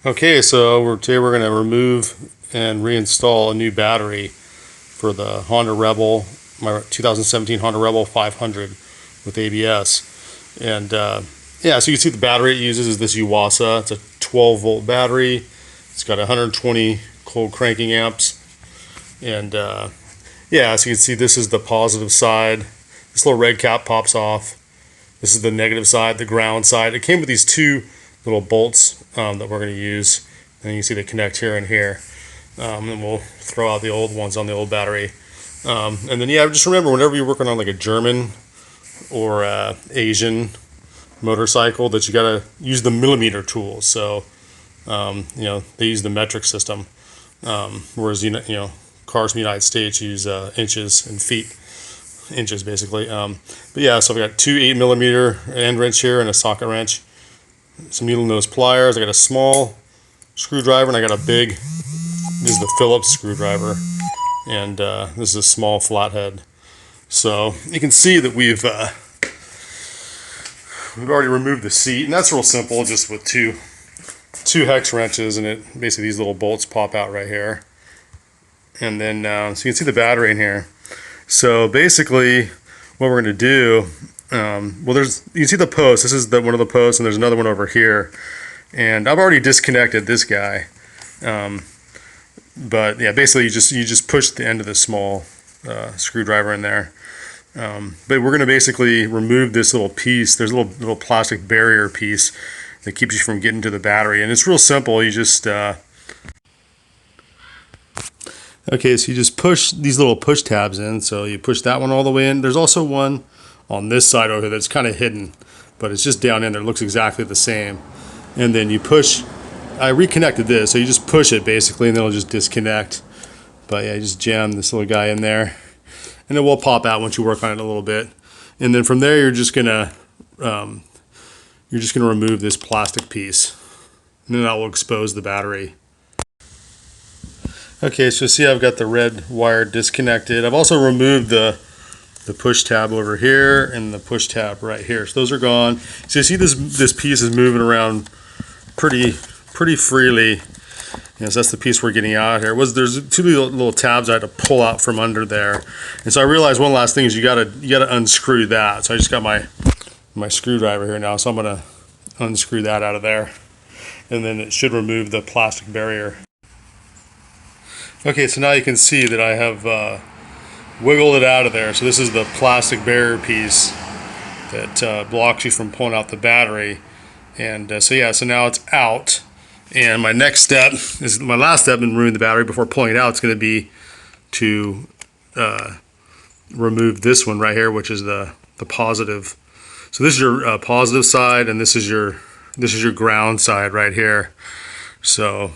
Okay, so today we're going to remove and reinstall a new battery for the Honda Rebel, my 2017 Honda Rebel 500 with ABS. And yeah, so you can see the battery it uses is this Yuasa. It's a 12-volt battery. It's got 120 cold cranking amps. And yeah, so you can see this is the positive side. This little red cap pops off. This is the negative side, the ground side. It came with these two little bolts that we're going to use, and you can see they connect here and here. And we'll throw out the old ones on the old battery. And then yeah, just remember, whenever you're working on like a German or Asian motorcycle, that you got to use the millimeter tool. So you know, they use the metric system, whereas you know cars in the United States use inches and feet. Inches basically. But yeah, so I've got two 8mm end wrench here and a socket wrench, some needle nose pliers. I got a small screwdriver and I got a big, this is the Phillips screwdriver, and this is a small flathead. So you can see that we've already removed the seat, and that's real simple, just with two hex wrenches, and it basically these little bolts pop out right here. And then so you can see the battery in here. So basically what we're going to do, well, you can see the post. This is one of the posts, and there's another one over here. And I've already disconnected this guy. But yeah, basically you just push the end of the small screwdriver in there. But we're going to basically remove this little piece. There's a little plastic barrier piece that keeps you from getting to the battery. And it's real simple. You just okay, so you just push these little push tabs in. So you push that one all the way in. There's also one on this side over here that's kind of hidden, but it's just down in there. It looks exactly the same. And then you push, I reconnected this, so you just push it basically, and then it'll just disconnect. But yeah, you just jam this little guy in there, and it will pop out once you work on it a little bit. And then from there, you're just gonna remove this plastic piece, and then that will expose the battery. Okay, so see I've got the red wire disconnected. I've also removed the push tab over here and the push tab right here. So those are gone. So you see this piece is moving around pretty freely. You know, so that's the piece we're getting out here. There's two little tabs I had to pull out from under there. And so I realized one last thing is you gotta unscrew that. So I just got my screwdriver here now. So I'm gonna unscrew that out of there. And then it should remove the plastic barrier. Okay, so now you can see that I have wiggled it out of there. So this is the plastic barrier piece that blocks you from pulling out the battery. And so yeah, so now it's out. And my next step is my last step in removing the battery before pulling it out. It's going to be to remove this one right here, which is the positive. So this is your positive side, and this is your ground side right here. So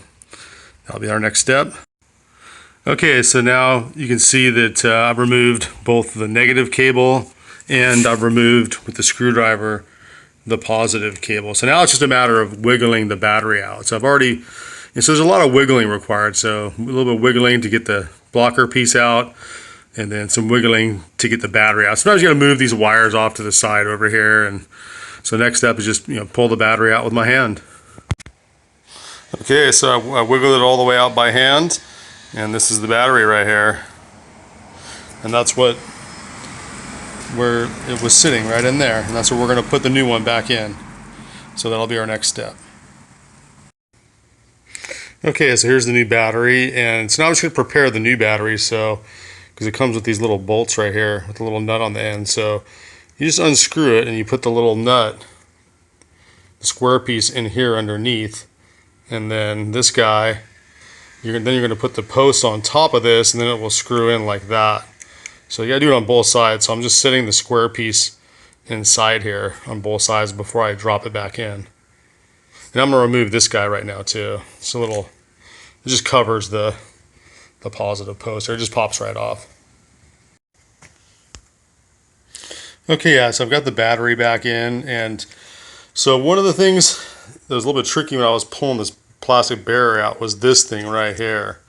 that'll be our next step. Okay, so now you can see that I've removed both the negative cable and I've removed with the screwdriver the positive cable. So now it's just a matter of wiggling the battery out. So and so there's a lot of wiggling required. So a little bit of wiggling to get the blocker piece out, and then some wiggling to get the battery out. Sometimes you got to move these wires off to the side over here, and so next step is just pull the battery out with my hand. Okay, so I wiggled it all the way out by hand. And this is the battery right here, and that's where it was sitting, right in there, and that's where we're going to put the new one back in. So that'll be our next step. Okay, so here's the new battery, and so now I'm just going to prepare the new battery. So because it comes with these little bolts right here with a little nut on the end, so you just unscrew it and you put the little nut, the square piece, in here underneath, and then this guy. Then you're going to put the post on top of this, and then it will screw in like that. So you got to do it on both sides. So I'm just sitting the square piece inside here on both sides before I drop it back in. And I'm going to remove this guy right now too. It's it just covers the positive post, or it just pops right off. Okay, yeah, so I've got the battery back in, and so one of the things that was a little bit tricky when I was pulling this plastic barrier out was this thing right here.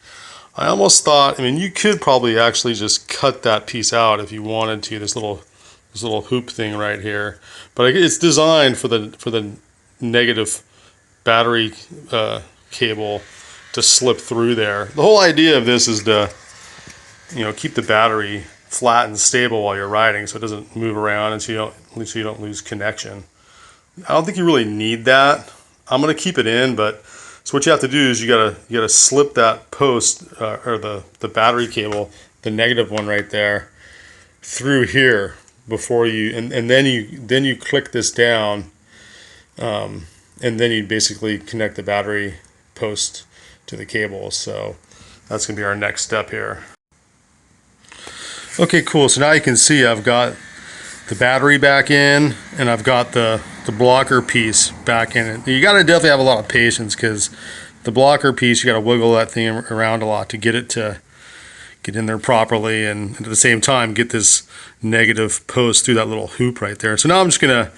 I almost thought, I mean, you could probably actually just cut that piece out if you wanted to, this little hoop thing right here, but it's designed for the negative battery cable to slip through there. The whole idea of this is to, keep the battery flat and stable while you're riding, so it doesn't move around, and so you don't lose connection. I don't think you really need that. I'm gonna keep it in, but so what you have to do is you gotta slip that post or the battery cable, the negative one right there, through here before you, and then you click this down, and then you basically connect the battery post to the cable. So that's gonna be our next step here. Okay, cool. So now you can see I've got the battery back in, and I've got the blocker piece back in it. You got to definitely have a lot of patience, because the blocker piece, you got to wiggle that thing around a lot to get it to get in there properly, and at the same time get this negative post through that little hoop right there. So now I'm just gonna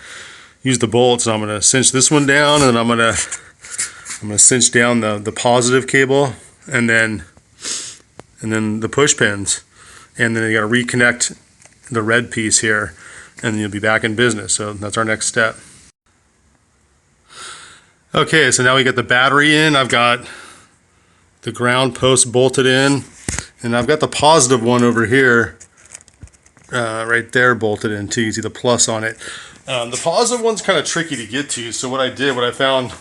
use the bolts, and I'm gonna cinch this one down, and then I'm gonna cinch down the positive cable, and then the push pins, and then you got to reconnect the red piece here, and then you'll be back in business. So that's our next step. Okay, so now we get the battery in. I've got the ground post bolted in, and I've got the positive one over here, right there, bolted in too. You see the plus on it. The positive one's kind of tricky to get to, so what I found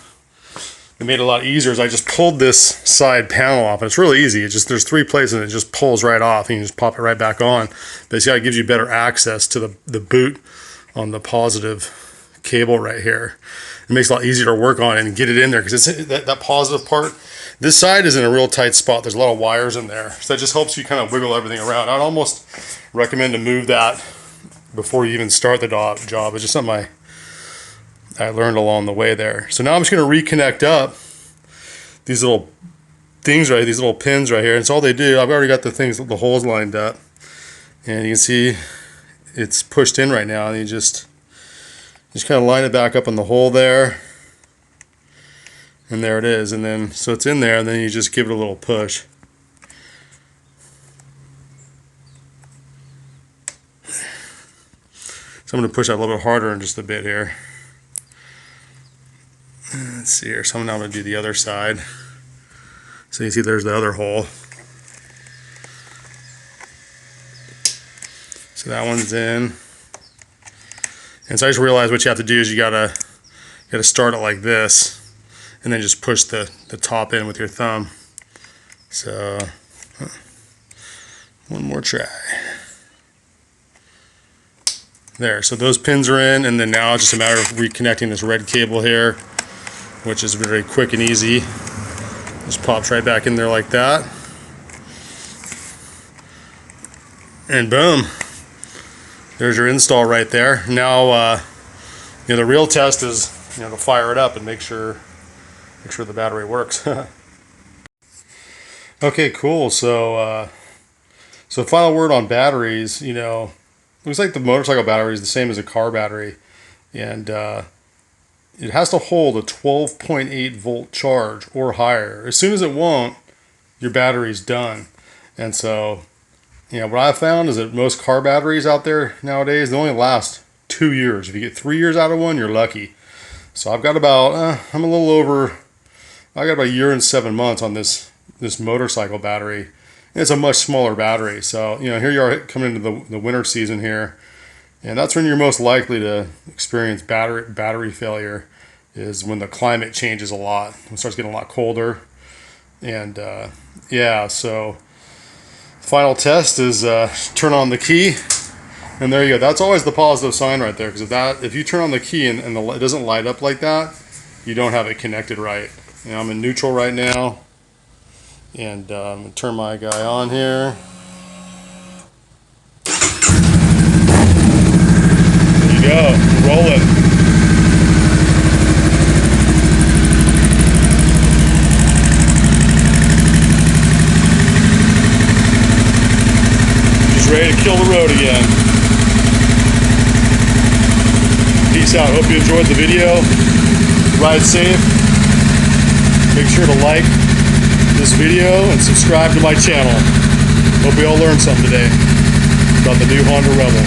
that made it a lot easier is I just pulled this side panel off, and it's really easy. It's just, there's 3 places, and it just pulls right off, and you just pop it right back on. But see how it gives you better access to the boot on the positive cable right here. It makes it a lot easier to work on and get it in there, because it's that positive part. This side is in a real tight spot. There's a lot of wires in there, so that just helps you kind of wiggle everything around. I'd almost recommend to move that before you even start the job. It's just something I learned along the way there. So now I'm just going to reconnect up these little things right, these little pins right here. And so all they do, I've already got the holes lined up, and you can see it's pushed in right now, and you just kind of line it back up in the hole there, and there it is. And then so it's in there, and then you just give it a little push. So I'm going to push that a little bit harder in just a bit here. Let's see here. So now I'm going to do the other side. So you see there's the other hole. So that one's in. And so I just realized what you have to do is you gotta start it like this, and then just push the top in with your thumb. So one more try. There, so those pins are in, and then now it's just a matter of reconnecting this red cable here, which is very quick and easy. Just pops right back in there like that. And boom. There's your install right there. Now, the real test is, to fire it up and make sure the battery works. Okay, cool. So final word on batteries. Looks like the motorcycle battery is the same as a car battery, and it has to hold a 12.8 volt charge or higher. As soon as it won't, your battery's done. And so, what I've found is that most car batteries out there nowadays, they only last 2 years. If you get 3 years out of one, you're lucky. So I've got about, I got about a year and 7 months on this motorcycle battery. And it's a much smaller battery. So, here you are coming into the winter season here. And that's when you're most likely to experience battery failure, is when the climate changes a lot. It starts getting a lot colder. And so final test is turn on the key, and there you go. That's always the positive sign right there, because if you turn on the key and it doesn't light up like that, you don't have it connected right. I'm in neutral right now, and I'm going to turn my guy on here. There you go, rolling. Ready to kill the road again. Peace out. Hope you enjoyed the video. Ride safe. Make sure to like this video and subscribe to my channel. Hope we all learned something today about the new Honda Rebel.